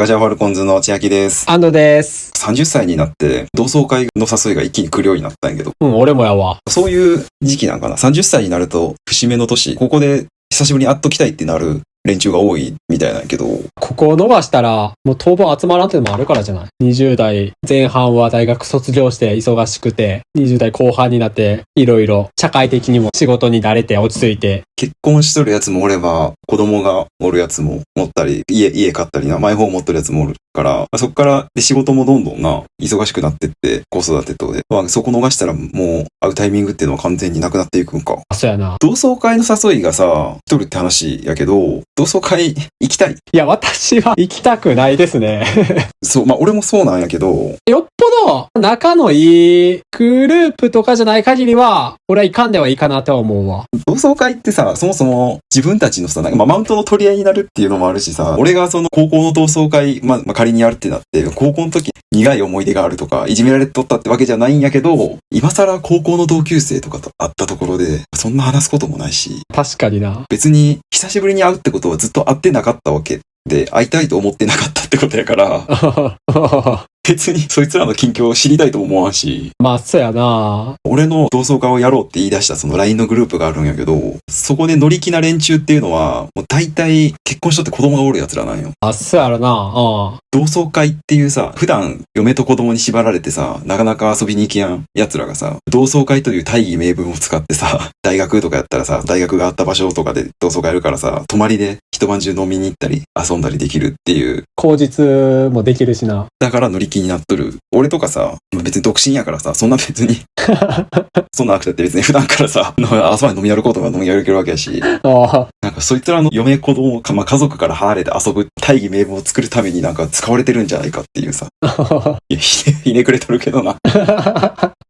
ガジャファルコンズの千秋です。安藤です。30歳になって同窓会の誘いが一気に来るようになったんやけど。俺もやわ。そういう時期なんかな。30歳になると節目の年、ここで久しぶりに会っときたいってなる連中が多いみたいなんやけど。ここを逃したら、もう当分集まらんってのもあるからじゃない。20代前半は大学卒業して忙しくて、20代後半になっていろいろ社会的にも仕事に慣れて落ち着いて。結婚しとるやつもおれば、子供がおるやつもおったり、家買ったりな、マイホーム持ってるやつもおるから、そっからで仕事もどんどんな、忙しくなってって、子育てとで。そこ逃したらもう会うタイミングっていうのは完全になくなっていくんか。そうやな。同窓会の誘いがさ、来とるって話やけど、同窓会行きたい？いや、私は行きたくないですね。そう、俺もそうなんやけど。よっぽど仲のいいグループとかじゃない限りは、俺は行かんではいいかなとは思うわ。同窓会ってさ、そもそも自分たちのさ、マウントの取り合いになるっていうのもあるしさ、俺がその高校の同窓会、仮にやるってなって、高校の時苦い思い出があるとか、いじめられとったってわけじゃないんやけど、今更高校の同級生とかと会ったところで、そんな話すこともないし。確かにな。別に久しぶりに会うってことはずっと会ってなかったわけで、会いたいと思ってなかったってことやから、別にそいつらの近況を知りたいとも思わんし。まあ、そうやな。俺の同窓会をやろうって言い出したその LINE のグループがあるんやけど、そこで乗り気な連中っていうのは、もう大体結婚しとって子供がおる奴らなんよ。あ、そうやろな。同窓会っていうさ、普段嫁と子供に縛られてさ、なかなか遊びに行けやん奴らがさ、同窓会という大義名分を使ってさ、大学とかやったらさ、大学があった場所とかで同窓会やるからさ、泊まりで一晩中飲みに行ったり遊んだりできるっていう。口実もできるしな。だから乗り気になっとる。俺とかさ、別に独身やからさ、そんな別にそんななくたって別に普段からさ、朝まで飲み歩こうとか飲み歩けるわけやし、なんかそいつらの嫁子供か、家族から離れて遊ぶ大義名分を作るためになんか使われてるんじゃないかっていうさ。いや、ひねくれとるけどな。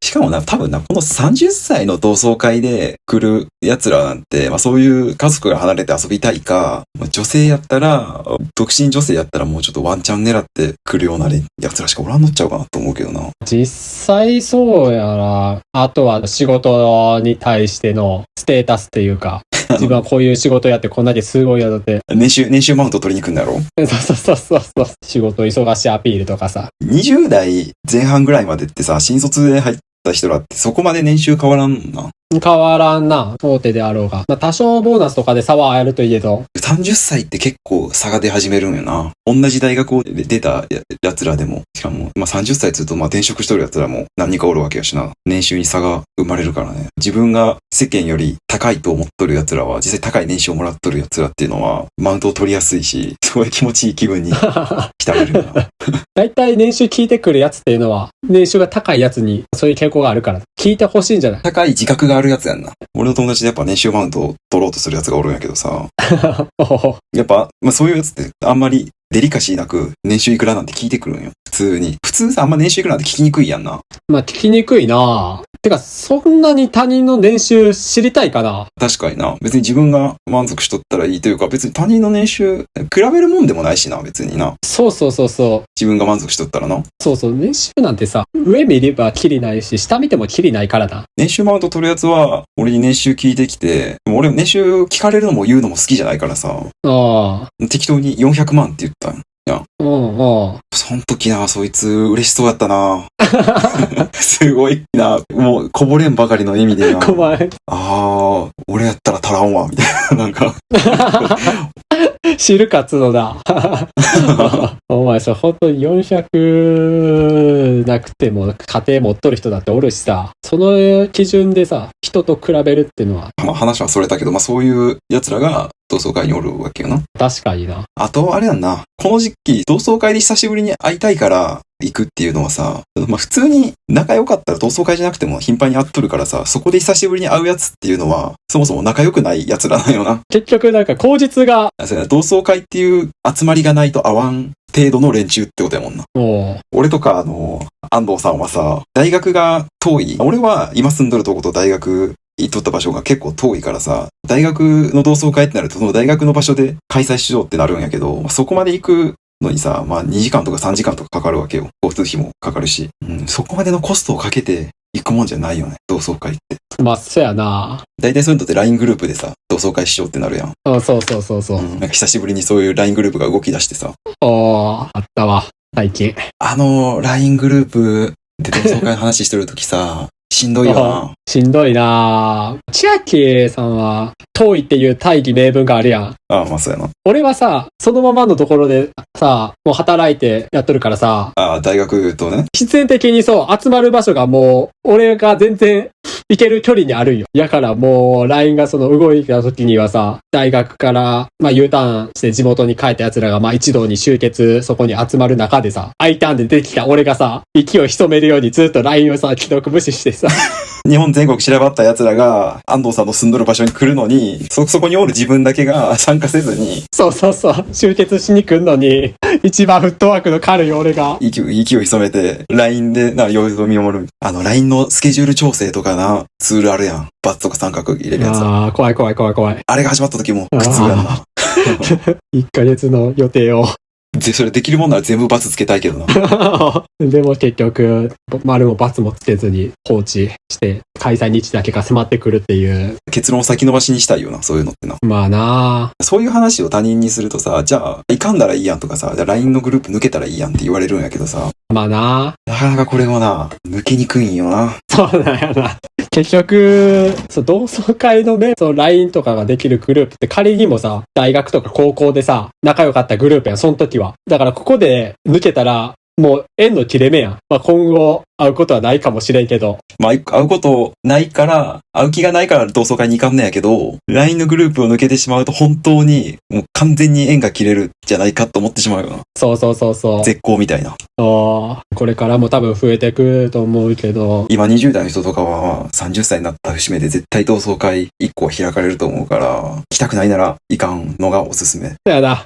しかもな、多分な、この30歳の同窓会で来る奴らなんて、そういう家族が離れて遊びたいか、女性やったら、独身女性やったらもうちょっとワンチャン狙って来るような奴らしかおらんのっちゃうかなと思うけどな。実際そうやな。あとは仕事に対してのステータスっていうか、自分はこういう仕事やってこんだけすごいやだって。年収マウント取りに行くんだろ？そう。仕事忙しいアピールとかさ。20代前半ぐらいまでってさ、新卒で入った人らってそこまで年収変わらんな。変わらんな。大手であろうが。多少ボーナスとかで差はあるといえど。30歳って結構差が出始めるんよな。同じ大学を出た奴らでも。しかも、30歳つうと転職しとる奴らも何人かおるわけやしな。年収に差が生まれるからね。自分が世間より高いと思っとる奴らは、実際高い年収をもらっとる奴らっていうのは、マウントを取りやすいし、すごい気持ちいい気分に浸れるな。だいたい年収聞いてくるやつっていうのは、年収が高いやつにそういう傾向があるから、聞いてほしいんじゃない？高い自覚があるやつやんな。俺の友達でやっぱ年収マウントを取ろうとするやつがおるんやけどさ。やっぱ、そういうやつってあんまりデリカシーなく年収いくらなんて聞いてくるんよ。普通に。普通さ、あんま年収いくらなんて聞きにくいやんな。聞きにくいな。てか、そんなに他人の年収知りたいかな？確かにな。別に自分が満足しとったらいいというか、別に他人の年収、比べるもんでもないしな、別にな。そう。自分が満足しとったらな。そう、年収なんてさ、上見ればキリないし、下見てもキリないからな。年収マウント取るやつは、俺に年収聞いてきて、でも俺年収聞かれるのも言うのも好きじゃないからさ。適当に400万って言ったん。そん時な、そいつ嬉しそうやったな。すごいな。もうこぼれんばかりの笑みでな。俺やったら足らんわ、みたいな。なんか。知るかつのだ。お前さ、本当に400なくても家庭持っとる人だっておるしさ、その基準でさ、人と比べるっていうのは。話はそれたけど、そういう奴らが同窓会におるわけよな。確かにな。あと、あれやんな。この時期、同窓会で久しぶりに会いたいから行くっていうのはさ、普通に仲良かったら同窓会じゃなくても頻繁に会っとるからさ、そこで久しぶりに会うやつっていうのは、そもそも仲良くない奴らなんよな。結局口実が。同窓会っていう集まりがないと会わん程度の連中ってことやもんな。俺とか安藤さんはさ、大学が遠い。俺は今住んどるとこと大学行っとった場所が結構遠いからさ、大学の同窓会ってなるとその大学の場所で開催しようってなるんやけど、そこまで行くのにさ、2時間とか3時間とかかかるわけよ。交通費もかかるし。そこまでのコストをかけて行くもんじゃないよね、同窓会って。そうやな。大体そういうのって LINE グループでさ、同窓会しようってなるやん。そう。なんか久しぶりにそういう LINE グループが動き出してさ。あっ最近。LINE グループで同窓会の話してるときさ、しんどいよな。しんどいな。千秋さんは、遠いっていう大義名分があるやん。ああ、まあそうやな。俺はさ、そのままのところでさ、もう働いてやっとるからさ。ああ、大学とね。必然的にそう、集まる場所がもう、俺が全然行ける距離にあるんよ。やからもう、LINE がその動いた時にはさ、大学から、U ターンして地元に帰った奴らが一堂に集結、そこに集まる中でさ、I ターンで出てきた俺がさ、息を潜めるようにずっと LINE をさ、既読無視してさ。日本全国散らばった奴らが安藤さんの住んどる場所に来るのに、そこにおる自分だけが参加せずに。そう、集結しに来んのに、一番フットワークの軽い俺が。息を潜めて、LINE で様子を見守る。LINE のスケジュール調整とかな、ツールあるやん。バツとか三角入れるやつ。ああ、怖い。あれが始まった時も苦痛やんな。1ヶ月の予定を。それできるもんなら全部バツつけたいけどな。でも結局、丸もバツもつけずに放置して、開催日だけが迫ってくるっていう。結論を先延ばしにしたいよな、そういうのってな。まあなあ。そういう話を他人にするとさ、じゃあ、行かんだらいいやんとかさ、じゃあ LINE のグループ抜けたらいいやんって言われるんやけどさ。まあななかなかこれもな、抜けにくいんよな。そうなんやな。結局、同窓会のね、LINE とかができるグループって仮にもさ、大学とか高校でさ、仲良かったグループやん、その時は。だからここで抜けたら、もう縁の切れ目やん。今後会うことはないかもしれんけど。会うことないから、会う気がないから同窓会に行かんねやけど、LINE のグループを抜けてしまうと本当にもう完全に縁が切れるんじゃないかと思ってしまうよな。そう。絶好みたいな。これからも多分増えてくると思うけど。今20代の人とかは30歳になった節目で絶対同窓会1個開かれると思うから、行きたくないなら行かんのがおすすめ。そうやな。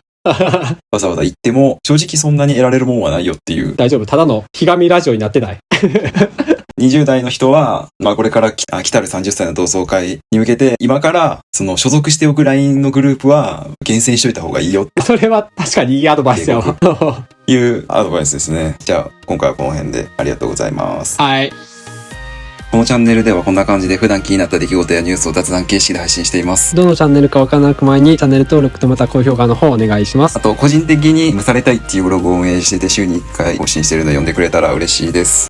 わざわざ行っても正直そんなに得られるもんはないよっていう。大丈夫。ただのひがみラジオになってない。20代の人は、これから来たる30歳の同窓会に向けて、今から所属しておく LINE のグループは厳選しといた方がいいよ。それは確かにいいアドバイスやわ。いうアドバイスですね。じゃあ今回はこの辺でありがとうございます。はい。このチャンネルではこんな感じで普段気になった出来事やニュースを雑談形式で配信しています。どのチャンネルかわからなく前にチャンネル登録とまた高評価の方お願いします。あと個人的に蒸されたいっていうブログを運営してて週に1回更新してるので読んでくれたら嬉しいです。